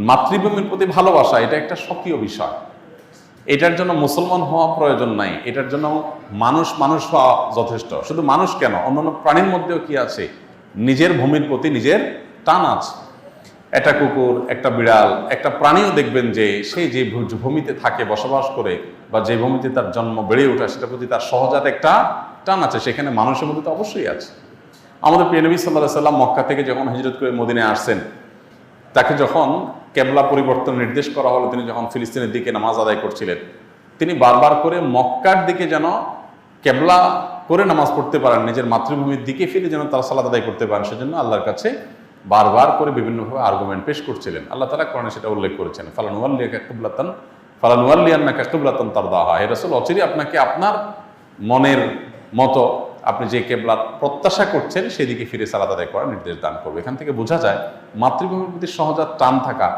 মাতৃভূমির প্রতি ভালোবাসা এটা একটা স্বকীয় বিষয়। এটার জন্য মুসলমান হওয়া প্রয়োজন নাই, এটার জন্য মানুষ হওয়া যথেষ্ট। শুধু মানুষ কেন, অন্যান্য প্রাণীর মধ্যেও কি আছে, নিজের ভূমির প্রতি নিজের টান আছে। একটা কুকুর, একটা বিড়াল, একটা প্রাণীও দেখবেন যে সেই যে ভূমিতে থাকে, বসবাস করে, বা যে ভূমিতে তার জন্ম বেড়ে ওঠা, সেটার প্রতি তার সহজাত একটা টান আছে। সেখানে মানুষের মধ্যে তো অবশ্যই আছে। আমাদের প্রিয় নবী সাল্লাল্লাহু আলাইহি সাল্লাম মক্কা থেকে যখন হিজরত করে মদিনায় আসছেন, তাকে যখন কেবলা পরিবর্তন নির্দেশ করা হলো, তিনি যখন ফিলিস্তিনের দিকে নামাজ আদায় করছিলেন, তিনি বারবার করে মক্কার দিকে যেন কেবলা করে নামাজ পড়তে পারেন, নিজের মাতৃভূমির দিকে ফিরে যেন তারা সালাত আদায় করতে পারেন, সেজন্য আল্লাহর কাছে বারবার করে বিভিন্নভাবে আর্গুমেন্ট পেশ করছিলেন। আল্লাহ তাআলা কোরআনে সেটা উল্লেখ করেছেন, ফালানুওয়াল্লিয়ান্নাকা কিবলাতান তারদাহা। হে রাসূল, অচিরেই আপনাকে আপনার মনের মতো আপনি যে কেবলার প্রত্যাশা করছেন সেদিকে ফিরে সালাত আদায় করার নির্দেশ দান করবে। এখান থেকে বোঝা যায় মাতৃভূমির প্রতি সহজাত টান থাকা